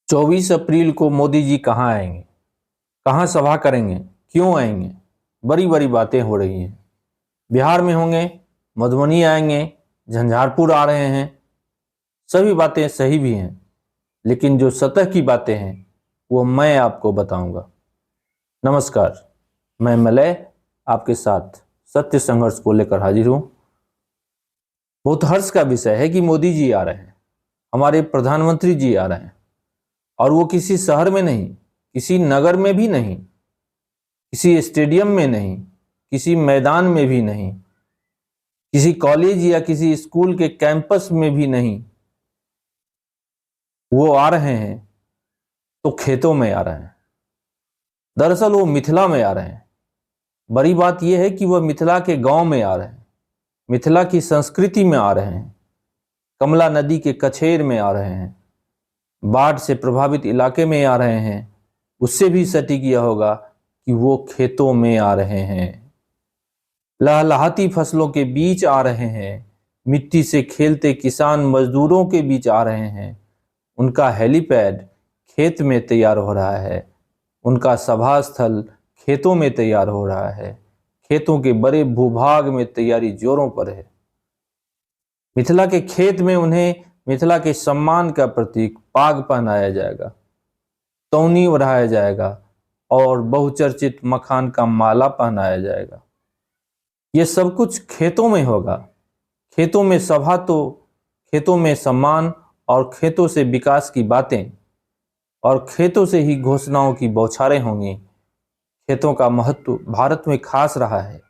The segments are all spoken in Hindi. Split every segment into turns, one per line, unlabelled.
24 अप्रैल को मोदी जी कहाँ आएंगे, कहाँ सभा करेंगे, क्यों आएंगे? बड़ी बड़ी बातें हो रही हैं। बिहार में होंगे, मधुबनी आएंगे, झंझारपुर आ रहे हैं। सभी बातें सही भी हैं, लेकिन जो सतह की बातें हैं वो मैं आपको बताऊंगा। नमस्कार, मैं मलय आपके साथ सत्य संघर्ष को लेकर हाजिर हूं। बहुत हर्ष का विषय है कि मोदी जी आ रहे हैं, हमारे प्रधानमंत्री जी आ रहे हैं, और वो किसी शहर में नहीं, किसी नगर में भी नहीं, किसी स्टेडियम में नहीं, किसी मैदान में भी नहीं, किसी कॉलेज या किसी स्कूल के कैंपस में भी नहीं। वो आ रहे हैं तो खेतों में आ रहे हैं। दरअसल वो मिथिला में आ रहे हैं। बड़ी बात यह है कि वह मिथिला के गांव में आ रहे हैं, मिथिला की संस्कृति में आ रहे हैं, कमला नदी के कछेर में आ रहे हैं, बाढ़ से प्रभावित इलाके में आ रहे हैं। उससे भी सटीक यह होगा कि वो खेतों में आ रहे हैं, लहलहाती फसलों के बीच आ रहे हैं, मिट्टी से खेलते किसान मजदूरों के बीच आ रहे हैं। उनका हेलीपैड खेत में तैयार हो रहा है, उनका सभा स्थल खेतों में तैयार हो रहा है, खेतों के बड़े भूभाग में तैयारी जोरों पर है। मिथिला के खेत में उन्हें मिथिला के सम्मान का प्रतीक पाग पहनाया जाएगा, तौनी ओढ़ाया जाएगा और बहुचर्चित मखान का माला पहनाया जाएगा। ये सब कुछ खेतों में होगा। खेतों में सभा तो खेतों में सम्मान और खेतों से विकास की बातें और खेतों से ही घोषणाओं की बौछारें होंगी। खेतों का महत्व भारत में खास रहा है।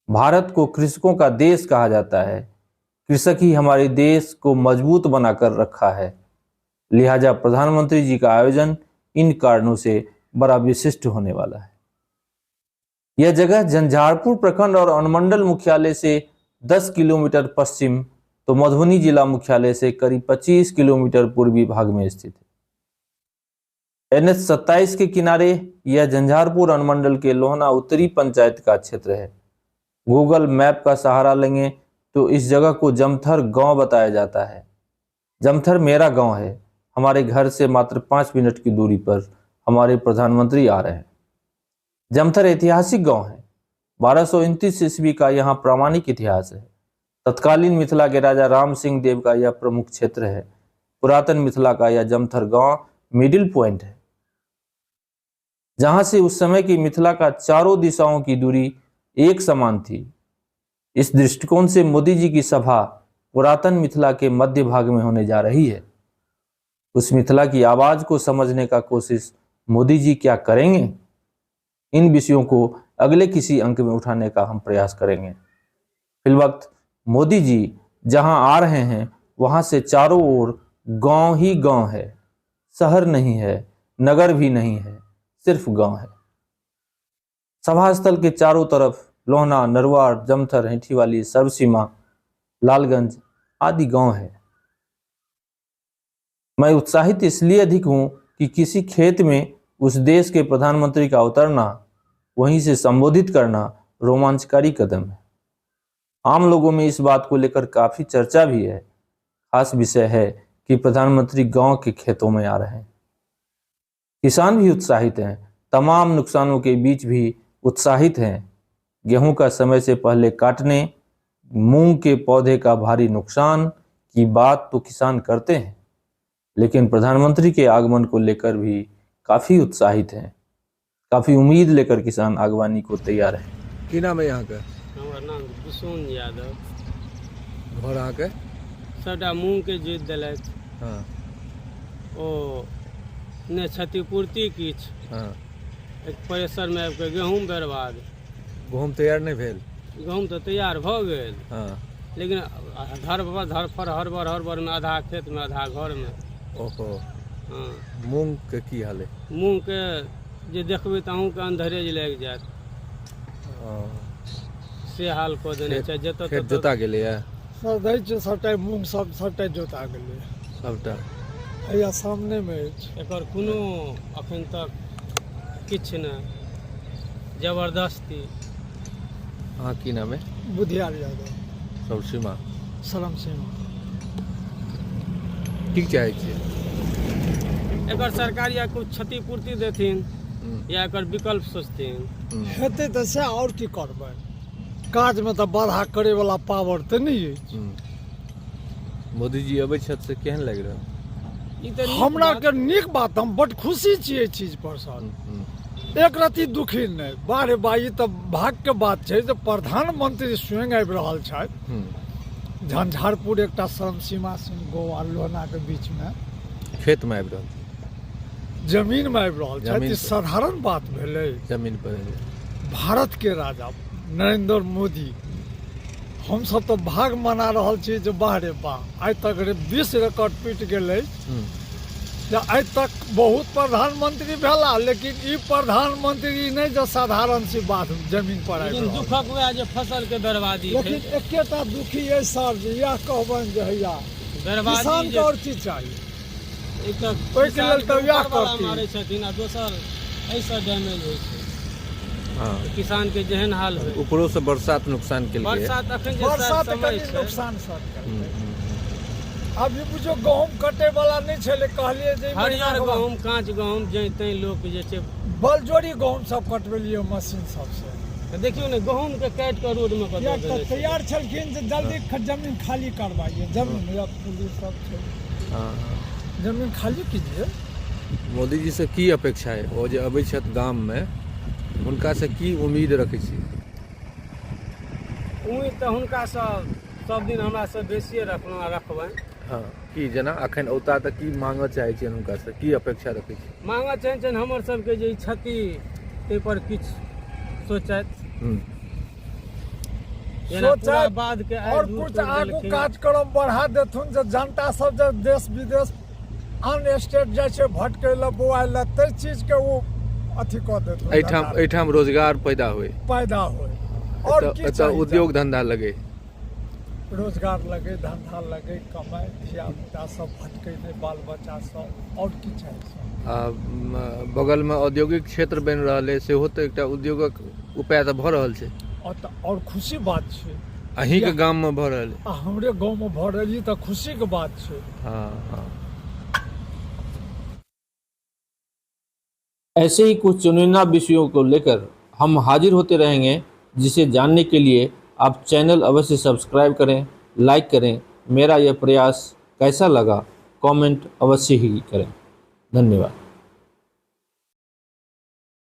भारत को कृषकों का देश कहा जाता है। कृषक ही हमारे देश को मजबूत बनाकर रखा है। लिहाजा प्रधानमंत्री जी का आयोजन इन कारणों से बड़ा विशिष्ट होने वाला है। यह जगह झंझारपुर प्रखंड और अनुमंडल मुख्यालय से 10 किलोमीटर पश्चिम तो मधुबनी जिला मुख्यालय से करीब 25 किलोमीटर पूर्वी भाग में स्थित है। NH-27 के किनारे यह झंझारपुर अनुमंडल के लोहना उत्तरी पंचायत का क्षेत्र है। गूगल मैप का सहारा लेंगे तो इस जगह को जमथर गांव बताया जाता है। जमथर मेरा गांव है। हमारे घर से मात्र 5 मिनट की दूरी पर हमारे प्रधानमंत्री आ रहे हैं। जमथर ऐतिहासिक गांव है। 1229 ईस्वी का यहाँ प्रामाणिक इतिहास है। तत्कालीन मिथिला के राजा राम सिंह देव का यह प्रमुख क्षेत्र है। पुरातन मिथिला का यह जमथर गांव मिडिल पॉइंट है, जहां से उस समय की मिथिला का चारों दिशाओं की दूरी एक समान थी। इस दृष्टिकोण से मोदी जी की सभा पुरातन मिथिला के मध्य भाग में होने जा रही है। उस मिथिला की आवाज को समझने का कोशिश मोदी जी क्या करेंगे, इन विषयों को अगले किसी अंक में उठाने का हम प्रयास करेंगे। फिलवक्त मोदी जी जहां आ रहे हैं वहां से चारों ओर गांव ही गांव है, शहर नहीं है, नगर भी नहीं है, सिर्फ गांव है। सभा स्थल के चारों तरफ लोहना, नरवाड़, जमथर, हेठीवाली, सर्वसीमा, लालगंज आदि गांव है। मैं उत्साहित इसलिए अधिक हूं कि किसी खेत में उस देश के प्रधानमंत्री का उतरना, वहीं से संबोधित करना रोमांचकारी कदम है। आम लोगों में इस बात को लेकर काफी चर्चा भी है। खास विषय है कि प्रधानमंत्री गांव के खेतों में आ रहे हैं। किसान भी उत्साहित हैं, तमाम नुकसानों के बीच भी उत्साहित हैं। गेहूं का समय से पहले काटने, मूंग के पौधे का भारी नुकसान की बात तो किसान करते हैं, लेकिन प्रधानमंत्री के आगमन को लेकर भी काफी उत्साहित हैं। काफी उम्मीद लेकर किसान आगवानी को तैयार है।
की नाम है यहाँ का?
हमार नाम दुष्यंत यादव।
घर अहाँ के?
सबटा मूँग के जोति देलथि।
हाँ
ओ ने क्षतिपूर्ति किछु,
हाँ।
एक प्रेशरमे आबि कऽ गहूँम बर्बाद।
गहूँम तैयार नहीं भेल?
गहूँम तऽ तैयार भऽ गेल,
हाँ।
लेकिन धरफर हड़बड़मे आधा खेतमे आधा घरमे।
ओहो।
हाँ,
मूंग के की हाल है?
मूँगके जे देखबै तऽ अहूँके अन्धरेज लागि जायत, से हाल कऽ देने छै। जतऽ
खेत जोता गेलै है?
सर दै छै सबटा मूँग सबटा जोता गेलै,
सबटा
हैया सामने में अछि।
एकर कोनो अखन तक किछु नहि, जबरदस्ती।
अहाँ की नाम है?
बुधियार यादव,
सर्वसीमा।
सलम सिंह।
की चाहै छियै?
एकर सरकार या कुछ क्षतिपूर्ति देथिन या एकर विकल्प सोचथिन।
हेतै तऽ से और की करबै, काज में तऽ बाधा करे वाला पावर तऽ नहीं है।
मोदी जी अबै छथि से केहन लागि रहल?
ई तऽ नीक
हमरा
बात-
के नीक बात, हम बड़ खुशी छियै चीज पर सर। एक रति दुखी नहीं, बारे बाई तऽ भाग के बात छै जे प्रधानमंत्री स्वयं आबि रहल छथि झंझारपुर एकटा शर्मसीमा सिंह गोवा लोहना के बीच में
खेत में आबि रहल,
जमीन में आबि रहल
जमीन
छथि। ई
पर।
साधारण बात भेलै।
जमीन पर
भारत के राजा नरेंद्र मोदी, हम सब तो भाग मना रहल छी जे वाह रे वाह, आइ तक विश्व रिकॉर्ड टूट गेलै। जे आइ तक बहुत प्रधानमंत्री भेला, लेकिन ई प्रधानमंत्री नहीं जो साधारण सी बात जमीन पर आबि
लेकिन
रहल।
दुखक वएह जे फसल के बर्बादी
लेकिन
छै।
एकेटा दुखी है सर जी, यह कहबनि जे हैया
बर्बादी
किसान के
जे
और चीज चाहिए।
एक तऽ
ओहिके लेल
किसान
तऽ
के
वएह
ऊपर वाला
करती।
मारै छथिन आ दोसर एहिसँ डैमेज होइ छै।
हाँ,
किसान के जेहन हाल होइ,
ऊपरो से बरसात नुकसान केलकै।
बरसात अखन जे
बरसात
समय
कनि
छै,
नुकसान सर करतै। अभी बुझो गहूम कटे वाला नहीं छले, कहलिए जे ई महीना
हरियर
के बाद
गहूँम काँच गहूँम जै तै लोक जे छै।
बलजोरी गहूम सब कटबेलिए मशीन सबसे।
तऽ देखियौ ने गहूँम के काटि कऽ रोड में
किया
कतौ
तऽ
देने छै।
तैयार छलखिन जे जल्दी जमीन खाली करवाइए। जमीन या पुलिस सब छै,
हाँ,
जमीन खाली कीजिए।
मोदी जी से की अपेक्षा है? ओ जे अबै छथि गाम में, हुनका से की उम्मीद रखै छी?
उम्मीद तऽ हुनका सब दिन हमरा से बेसिए रखलहुँ आ रखबनि।
हाँ, की जेना अखन औता तऽ की मांगऽ चाहै छियनि हुनका से, की अपेक्षा रखै छी?
मांगऽ छनि हमर सबके जे ई क्षति ताहि पर किछु सोचैत। जेना पूरा
सोचैत
बाद के आइ
और
दूर
कुछ
तोड़ि
आगू
देलखिन।
कार्यक्रम बढ़ा देथुन जे जनता सब जे देश विदेश आन स्टेट जाइ छै भटकै लए बुआइ लए, ताहि चीज के वो अथी कऽ देथुन।
एहिठाम रोजगार पैदा होय,
पैदा होय और की
एतऽ
चाहिए?
उद्योग धंधा लगे।
रोजगार लगे, धंधा लगे, कमाए, धिया पुता सब भटकै नहीं, बाल बच्चा सब, और की चाहिए सर?
बगल में औद्योगिक क्षेत्र बनि रहल है, सेहो तऽ एकटा उद्योगक उपाय तऽ भऽ रहल छै।
और खुशी बात छै।
अहीं के गाम में भऽ रहल है।
आ हमरे गांव में भऽ रहल तऽ खुशी के बात छै।
हाँ, हाँ।
ऐसे ही कुछ चुनिंदा विषयों को लेकर हम हाजिर होते रहेंगे, जिसे जानने के लिए आप चैनल अवश्य सब्सक्राइब करें, लाइक करें। मेरा यह प्रयास कैसा लगा कमेंट अवश्य ही करें। धन्यवाद।